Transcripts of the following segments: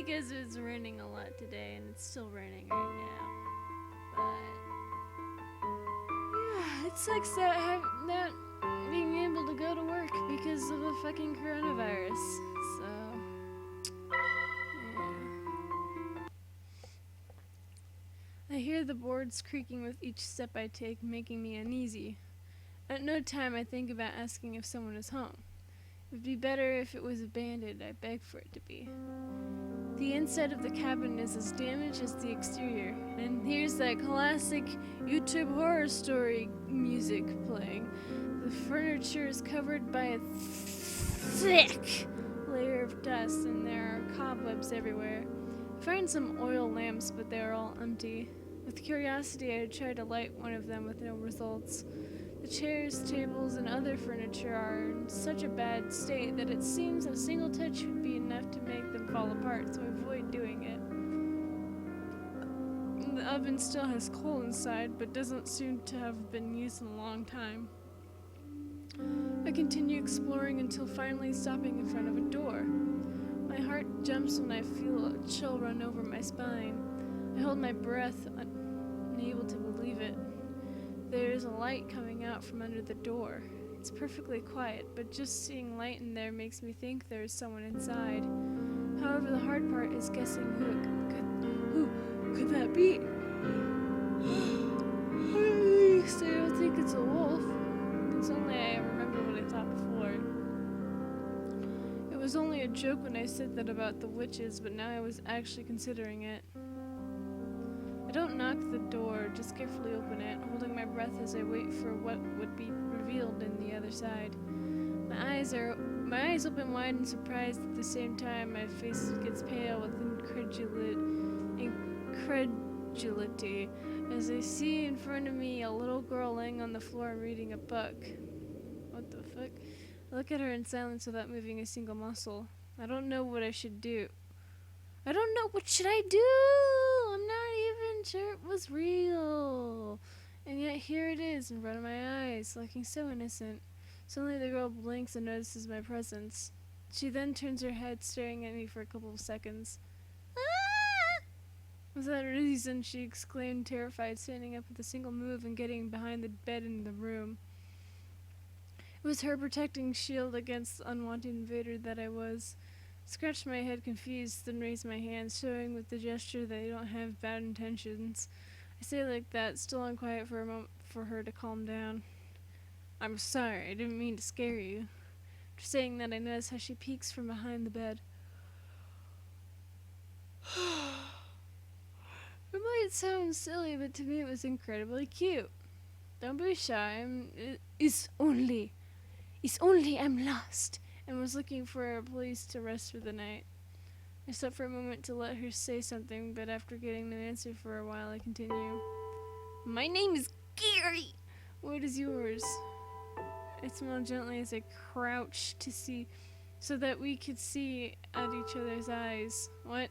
because it's raining a lot today, and it's still raining right now. But yeah, it sucks that being able to go to work because of the fucking coronavirus. So yeah. I hear the boards creaking with each step I take, making me uneasy. At no time I think about asking if someone is home. It would be better if it was abandoned, I beg for it to be. The inside of the cabin is as damaged as the exterior, and here's that classic YouTube horror story music playing. The furniture is covered by a thick layer of dust, and there are cobwebs everywhere. I find some oil lamps, but they are all empty. With curiosity, I try to light one of them with no results. The chairs, tables, and other furniture are in such a bad state that it seems a single touch would be enough to make them fall apart, so I avoid doing it. The oven still has coal inside, but doesn't seem to have been used in a long time. I continue exploring until finally stopping in front of a door. My heart jumps when I feel a chill run over my spine. I hold my breath, unable to believe it. There is a light coming out from under the door. It's perfectly quiet, but just seeing light in there makes me think there is someone inside. However, the hard part is guessing who could that be? At least I don't think it's a wolf. It's only I remember what I thought before. It was only a joke when I said that about the witches, but now I was actually considering it. I don't knock the door, just carefully open it, holding my breath as I wait for what would be revealed in the other side. My eyes open wide in surprise at the same time. My face gets pale with incredulity as I see in front of me a little girl laying on the floor reading a book. What the fuck? I look at her in silence without moving a single muscle. I don't know what I should do. I don't know, what should I do? I'm not even sure it was real. And yet here it is in front of my eyes, looking so innocent. Suddenly the girl blinks and notices my presence. She then turns her head, staring at me for a couple of seconds. Ah! Without a reason, she exclaimed, terrified, standing up with a single move and getting behind the bed in the room. It was her protecting shield against the unwanted invader that I was. Scratched my head confused, then raised my hands, showing with the gesture that I don't have bad intentions. I say it like that, still unquiet for a moment for her to calm down. I'm sorry, I didn't mean to scare you. After saying that, I notice how she peeks from behind the bed. It might sound silly, but to me it was incredibly cute. Don't be shy, it's only I'm lost, and was looking for a place to rest for the night. I stopped for a moment to let her say something, but after getting no answer for a while, I continue. My name is Gary. What is yours? I smiled gently as I crouched to see, so that we could see at each other's eyes. What?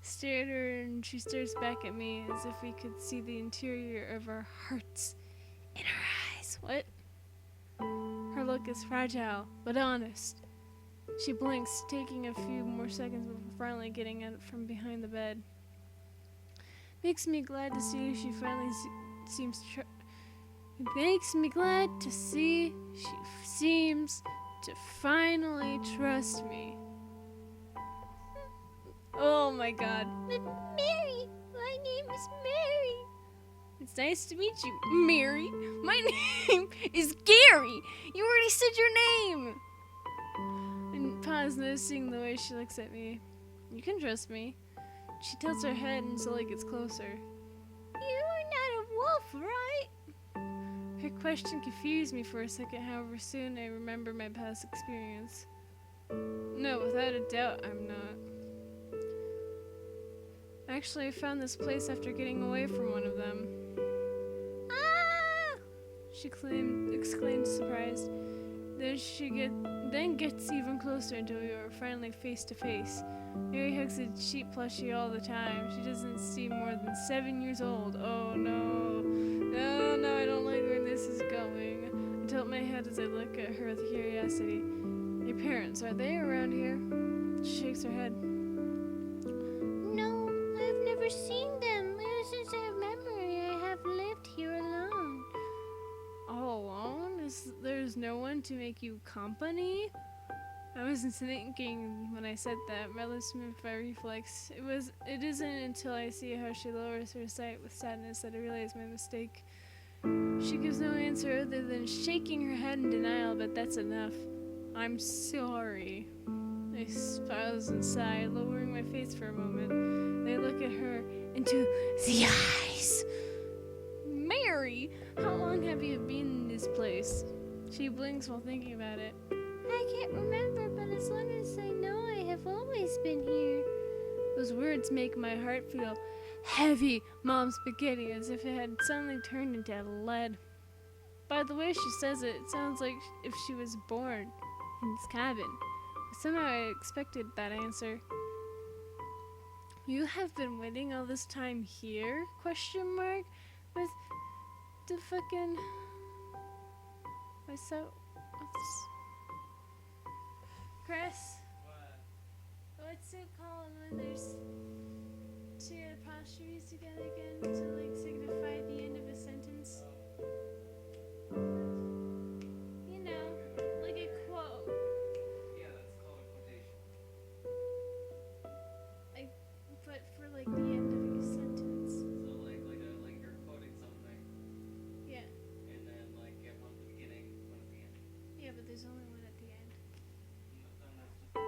Stared at her, and she stares back at me as if we could see the interior of our hearts in her eyes. What? Her look is fragile, but honest. She blinks, taking a few more seconds before finally getting out from behind the bed. Makes me glad to see she finally seems to finally trust me. Oh my god. Mary! My name is Mary! It's nice to meet you, Mary. My name is Gary! You already said your name! And pause, noticing the way she looks at me. You can trust me. She tilts her head and slowly gets closer. You're not a wolf, right? Her question confused me for a second, however soon I remember my past experience. No, without a doubt, I'm not. Actually, I found this place after getting away from one of them. Ah! She exclaimed, surprised. Then gets even closer until we were finally face to face. Mary hugs a cheap plushie all the time. She doesn't seem more than 7 years old. Oh no. No, I don't like where this is going. I tilt my head as I look at her with curiosity. Your parents, are they around here? She shakes her head. never seen them. Ever since I have memory, I have lived here alone. All alone? There's no one to make you company? I wasn't thinking when I said that. My lips moved by reflex. It isn't until I see how she lowers her sight with sadness that I realize my mistake. She gives no answer other than shaking her head in denial, but that's enough. I'm sorry. I pause and sigh, lowering my face for a moment. I look at her into the eyes. Mary, how long have you been in this place? She blinks while thinking about it. I can't remember, but as long as I know, I have always been here. Those words make my heart feel heavy, Mom Spaghetti, as if it had suddenly turned into lead. By the way she says it, it sounds like if she was born in this cabin. But somehow I expected that answer. You have been waiting all this time here? Question mark? With the fucking... myself... Chris? What's it called when there's two apostrophes together again to like signify the end of a sentence? You know, like a quote. Yeah, that's called a quotation. But for like the end of a sentence. So like you're quoting something, Yeah. and then like you have one at the beginning, one at the end. Yeah, but there's only one at the end. No, that's just a typo.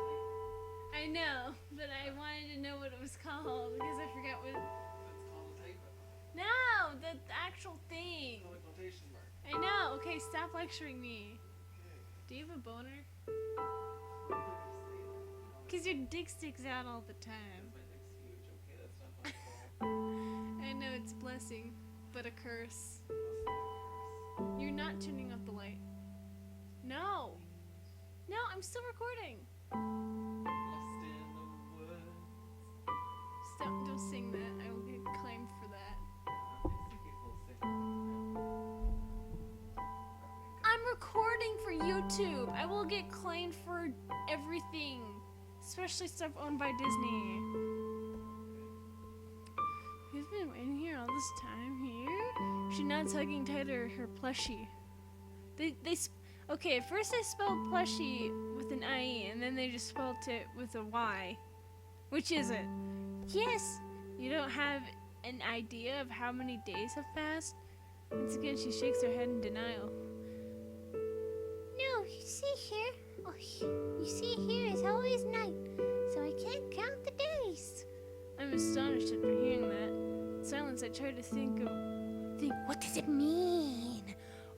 I know, but I wanted to know what it was called because I forgot what. That's called a typo. No, the actual thing. It's called a quotation mark. I know. Okay, stop lecturing me. Okay. Do you have a boner? Why would you say that? Because your dick sticks out all the time. My dick's huge. Okay, that's not my fault. I know it's blessing, but a curse. Must be a curse. You're not turning off the light. No. No, I'm still recording. Lost in the woods. Stop, don't sing that. I will get claimed for that. I see people sing all the time. I'm recording for YouTube. I will get claimed for everything, especially stuff owned by Disney. You've been waiting here all this time here? She nods, hugging tighter her plushie. Okay, at first I spelled plushie with an IE, and then they just spelled it with a Y. Which is it? Yes. You don't have an idea of how many days have passed? Once again, she shakes her head in denial. No, you see here. Oh, you see here is always night, so I can't count the days. I'm astonished after hearing that. In silence, I tried to think, what does it mean?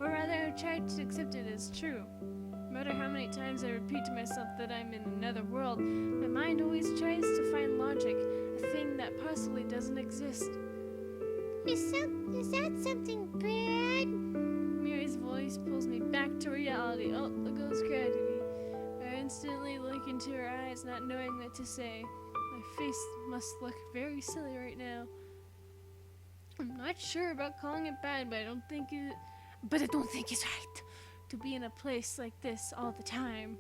Or rather, I tried to accept it as true. No matter how many times I repeat to myself that I'm in another world, my mind always tries to find logic, a thing that possibly doesn't exist. Is that something bad? Mary's voice pulls me back to reality. Oh, look goes gravity. I instantly look into her eyes, not knowing what to say. My face must look very silly right now. I'm not sure about calling it bad, but I don't think it's right to be in a place like this all the time.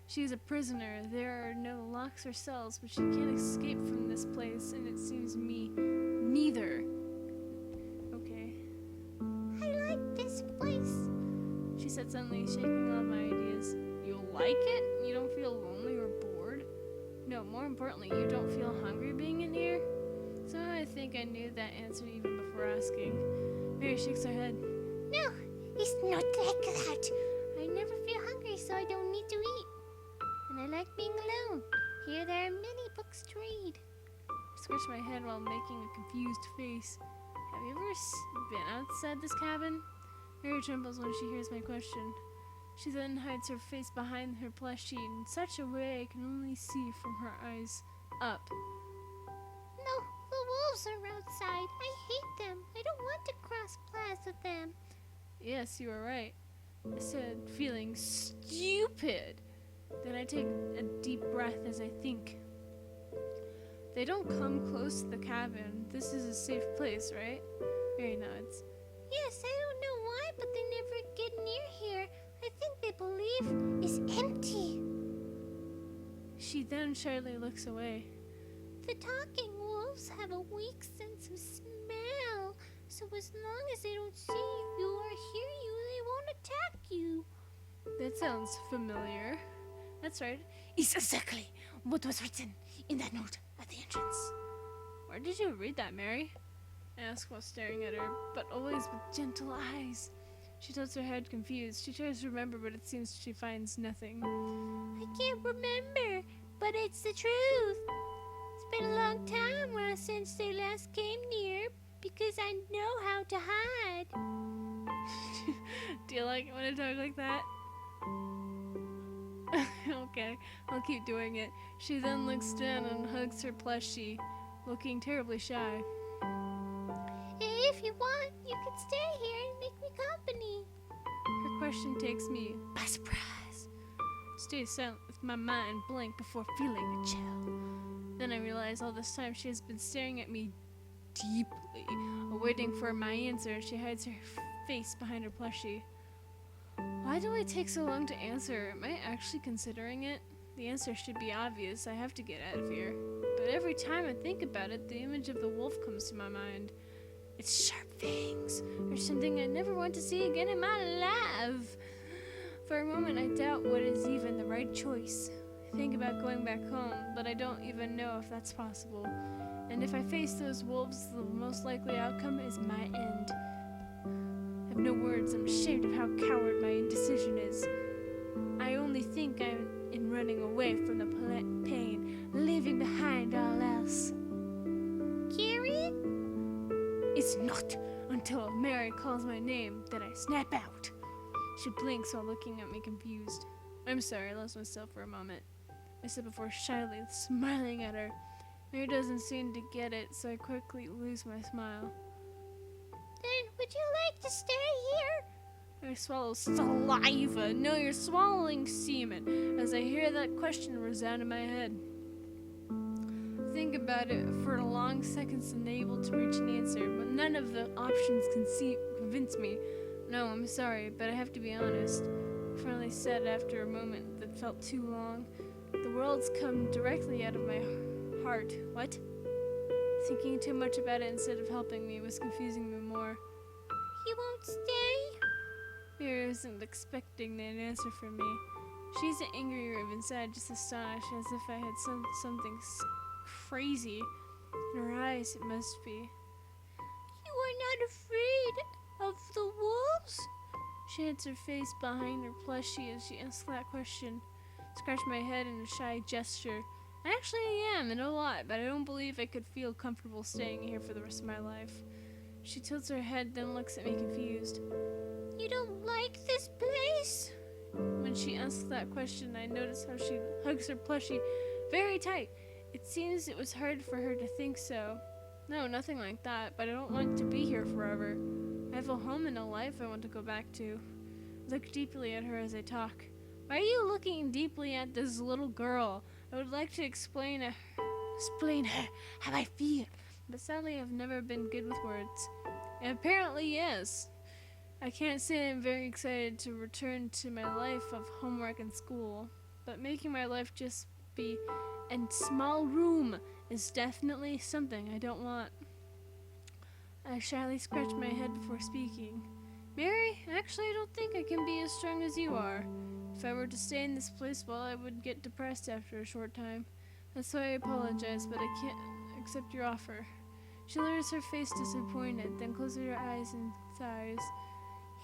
She's a prisoner. There are no locks or cells, but she can't escape from this place, and it seems me neither. Okay, I like this place. she said suddenly, shaking all my ideas. You like it? You don't feel lonely or bored? No, more importantly, you don't feel hungry being in here? Somehow I think I knew that answer even before asking. Mary shakes her head. No, it's not like that. I never feel hungry, so I don't need to eat. And I like being alone. Here there are many books to read. I scratch my head while making a confused face. Have you ever been outside this cabin? Mary trembles when she hears my question. She then hides her face behind her plushie in such a way I can only see from her eyes up. No, the wolves are outside. I hate them. I don't want to cross paths with them. Yes, you are right, I said, feeling stupid. Then I take a deep breath as I think. They don't come close to the cabin. This is a safe place, right? Mary nods. Yes, I don't know why, but they never get near here. I think they believe it's empty. She then shyly looks away. The talking wolves wolves have a weak sense of smell, so as long as they don't see you or hear you, they won't attack you. That sounds familiar. That's right. It's exactly what was written in that note at the entrance. Where did you read that, Mary? I ask while staring at her, but always with gentle eyes. She tilts her head confused. She tries to remember, but it seems she finds nothing. I can't remember, but it's the truth. It's been a long time since they last came near, because I know how to hide. Do you like it when I talk like that? Okay, I'll keep doing it. She then looks down and hugs her plushie, looking terribly shy. If you want, you can stay here and make me company. Her question takes me by surprise. Stay silent with my mind blank before feeling a chill. Then I realize all this time she has been staring at me deeply, waiting for my answer, and she hides her face behind her plushie. Why do I take so long to answer? Am I actually considering it? The answer should be obvious. I have to get out of here. But every time I think about it, the image of the wolf comes to my mind. Its sharp fangs are something I never want to see again in my life. For a moment, I doubt what is even the right choice. I think about going back home, but I don't even know if that's possible. And if I face those wolves, the most likely outcome is my end. I have no words. I'm ashamed of how coward my indecision is. I only think I'm in running away from the pain, leaving behind all else. Carrie? It's not until Mary calls my name that I snap out. She blinks while looking at me confused. I'm sorry, I lost myself for a moment. I said before shyly, smiling at her. Mary doesn't seem to get it, so I quickly lose my smile. Then would you like to stay here? I swallow saliva. No, you're swallowing semen. As I hear that question resound in my head. Think about it for long seconds, unable to reach an answer, but none of the options convince me. No, I'm sorry, but I have to be honest. I finally said after a moment that felt too long. The words come directly out of my heart. What? Thinking too much about it instead of helping me was confusing me more. You won't stay? Mary isn't expecting an answer from me. She's angry or even sad, just astonished, as if I had something crazy in her eyes. It must be. You are not afraid of the wolves? She hides her face behind her plushie as she asks that question. Scratch my head in a shy gesture. I actually am, and a lot, but I don't believe I could feel comfortable staying here for the rest of my life. She tilts her head, then looks at me confused. You don't like this place? When she asks that question, I notice how she hugs her plushie very tight. It seems it was hard for her to think so. No, nothing like that, but I don't want to be here forever. I have a home and a life I want to go back to. I look deeply at her as I talk. Why are you looking deeply at this little girl? I would like to explain her how I feel, but sadly I've never been good with words. And apparently, yes. I can't say I'm very excited to return to my life of homework and school, but making my life just be a small room is definitely something I don't want. I shyly scratch my head before speaking. Mary, actually I don't think I can be as strong as you are. If I were to stay in this place, well, I would get depressed after a short time. That's why I apologize, but I can't accept your offer. She lowers her face disappointed, then closes her eyes and sighs.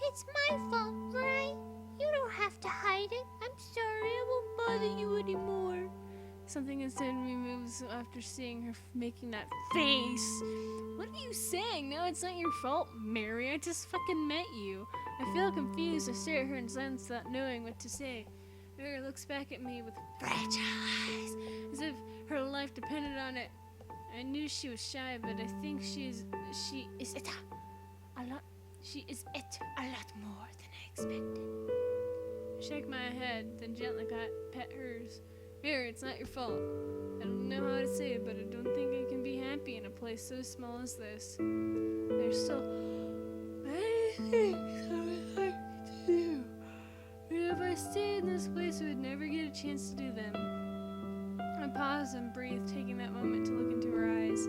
It's my fault, right? You don't have to hide it. I'm sorry, I won't bother you anymore. Something inside me moves after seeing her making that face. What are you saying? No, it's not your fault, Mary. I just fucking met you. I feel confused. I stare at her in silence without knowing what to say. Mary looks back at me with fragile eyes, as if her life depended on it. I knew she was shy, but I think she is it a lot more than I expected. I shake my head, then gently pet hers. Mary, it's not your fault. I don't know how to say it, but I don't think I can be happy in a place so small as this. There's still many things I would like to do. But if I stayed in this place, I would never get a chance to do them. I pause and breathe, taking that moment to look into her eyes.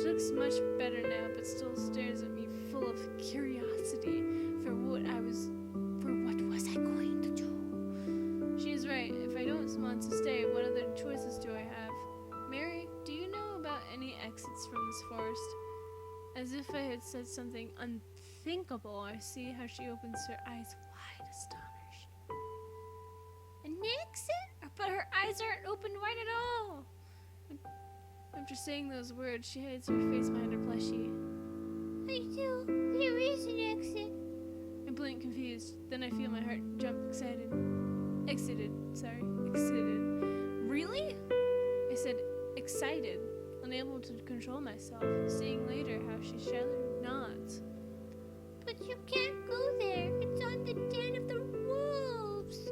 She looks much better now, but still stares at me full of curiosity for what was I going to do? She is right. If I don't want to stay, what other choices do I have? Mary, do you know about any exits from this forest? As if I had said something unthinkable, I see how she opens her eyes wide, astonished. An exit? But her eyes aren't opened wide at all! After saying those words, she hides her face behind her plushie. I do. There is an exit. I blink confused. Then I feel my heart jump Excited. Really? I said excited, unable to control myself, seeing later how she shuddered nods. But you can't go there. It's on the den of the wolves.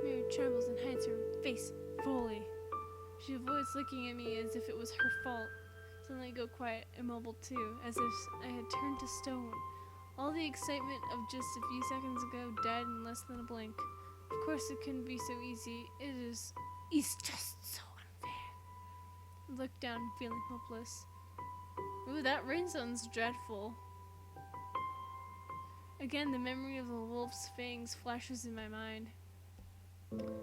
Mary trembles and hides her face fully. She avoids looking at me as if it was her fault. Suddenly I go quiet, immobile too, as if I had turned to stone. All the excitement of just a few seconds ago died in less than a blink. Of course it couldn't be so easy. It's just so unfair. I look down, feeling hopeless. Ooh, that rain sounds dreadful. Again, the memory of the wolf's fangs flashes in my mind.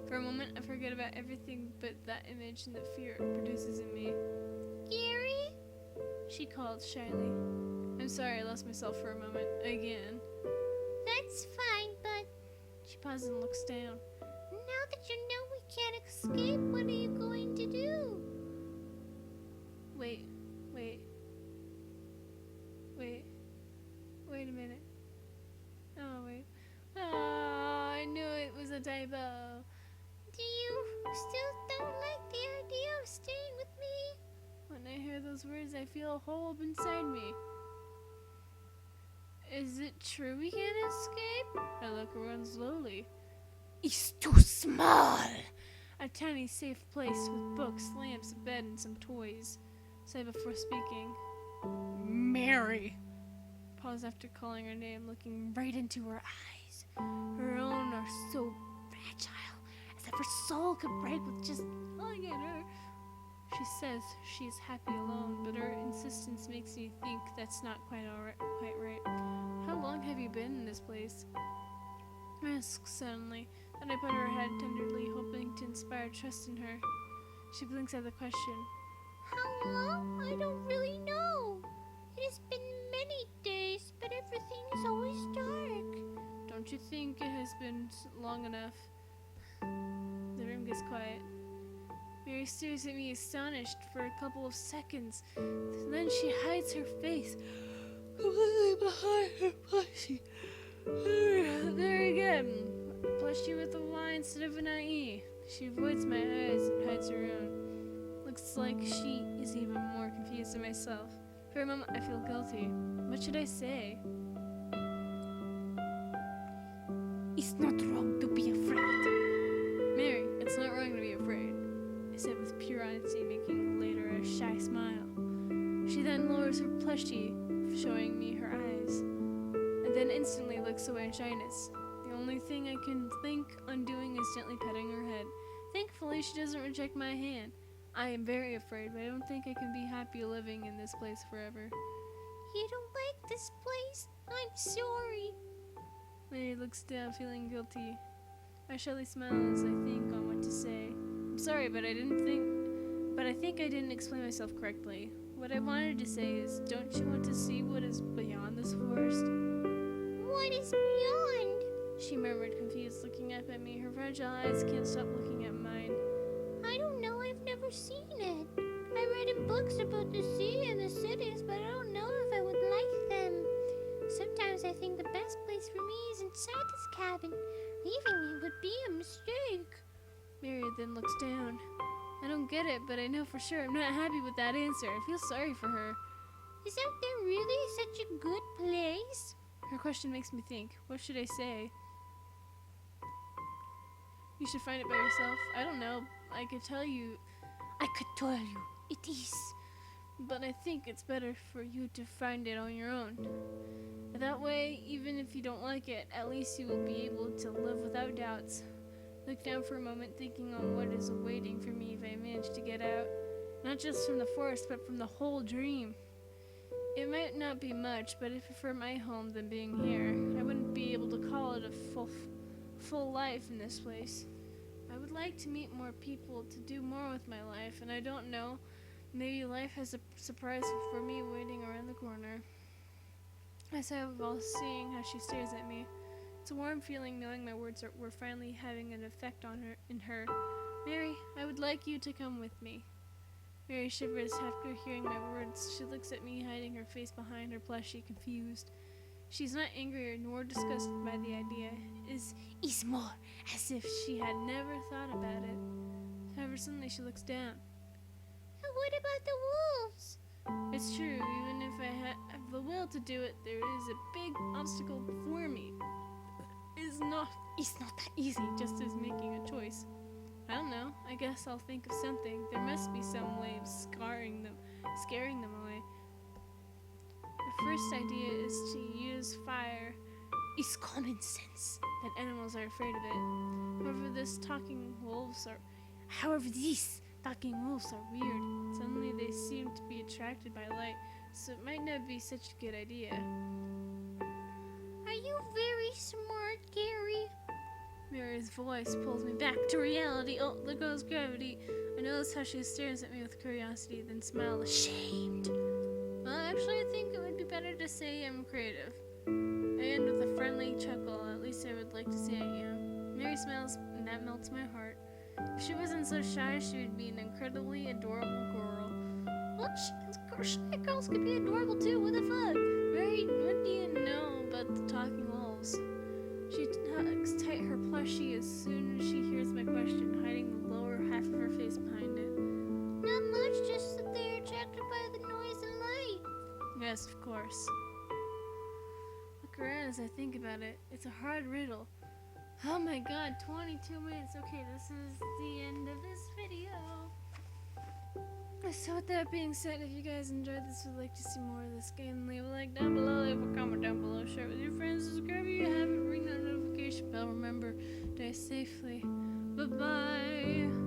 For a moment, I forget about everything but that image and the fear it produces in me. Gary? She called shyly. I'm sorry, I lost myself for a moment. Again. That's fine, but She pauses and looks down. now that you know we can't escape, what are you going to do? Wait a minute. Oh, wait. Oh, I knew it was a typo. Do you still don't like the idea of staying with me? When I hear those words, I feel a hole up inside me. Is it true we can't escape? I look around slowly. It's too small! A tiny safe place with books, lamps, a bed, and some toys. Say before speaking. Mary! Pause after calling her name, looking right into her eyes. Her own are so fragile, as if her soul could break with just looking at her. She says she's happy alone, but her insistence makes me think that's not quite right. How long have you been in this place? I ask suddenly, and I put her head tenderly, hoping to inspire trust in her. She blinks at the question. How long? I don't really know. It has been many days, but everything is always dark. Don't you think it has been long enough? The room gets quiet. Mary stares at me astonished for a couple of seconds. Then she hides her face completely behind her plushie. There again. A plushie with a Y instead of an IE. She avoids my eyes and hides her own. Looks like she is even more confused than myself. For a moment I feel guilty. What should I say? It's not wrong to be afraid. Mary, it's not wrong to be afraid. I said with pure honesty, making later a shy smile. She then lowers her plushie, showing me her eyes, and then instantly looks away in shyness. The only thing I can think on doing is gently petting her head. Thankfully, she doesn't reject my hand. I am very afraid, but I don't think I can be happy living in this place forever. You don't like this place? I'm sorry. Mary looks down, feeling guilty. I shyly smile as I think on what to say. I'm sorry, but I think I didn't explain myself correctly. What I wanted to say is, don't you want to see what is beyond this forest? What is beyond? She murmured, confused, looking up at me. Her fragile eyes can't stop looking at mine. I don't know. I've never seen it. I read in books about the sea and the cities, but I don't know if I would like them. Sometimes I think the best place for me is inside this cabin. Leaving it would be a mistake. Mary then looks down. I don't get it, but I know for sure I'm not happy with that answer. I feel sorry for her. Is out there really such a good place? Her question makes me think. What should I say? You should find it by yourself. I don't know. I could tell you it is. But I think it's better for you to find it on your own. That way, even if you don't like it, at least you will be able to live without doubts. Look down for a moment, thinking on what is awaiting for me if I manage to get out. And not just from the forest, but from the whole dream. It might not be much, but if it were my home than being here, I wouldn't be able to call it a full life in this place. I would like to meet more people, to do more with my life, and I don't know, maybe life has a surprise for me waiting around the corner. As I was seeing how she stares at me, it's a warm feeling knowing my words were finally having an effect on her. Mary, I would like you to come with me. Mary shivers after hearing my words. She looks at me, hiding her face behind her plushie, confused. She's not angry nor disgusted by the idea. Is more, as if she had never thought about it. However, suddenly she looks down. What about the wolves? It's true, even if I have the will to do it, there is a big obstacle before me. It's not that easy, just as making a choice. I don't know. I guess I'll think of something. There must be some way of scaring them away. The first idea is to use fire. It's common sense that animals are afraid of it. However, these talking wolves are weird. Suddenly they seem to be attracted by light, so it might not be such a good idea. Are you very smart, Gary? Mary's voice pulls me back to reality. Oh, there goes gravity. I notice how she stares at me with curiosity, then smiles ashamed. Well, actually, I think it would be better to say I'm creative. I end with a friendly chuckle. At least I would like to say I am. Mary smiles, and that melts my heart. If she wasn't so shy, she would be an incredibly adorable girl. Well, shy girls could be adorable too. What the fuck? Mary, what do you know about the talking wolves? She hugs tight her plushie as soon as she hears my question, hiding the lower half of her face behind it. Not much, just that they're attracted by the noise and light. Yes, of course. Look around as I think about it. It's a hard riddle. Oh my god, 22 minutes. Okay, this is the end of this video. So with that being said, if you guys enjoyed this, would like to see more of this game, leave a like down below, leave a comment down below, share it with your friends, subscribe if you haven't, ring that notification bell. Remember, die safely. Bye-bye.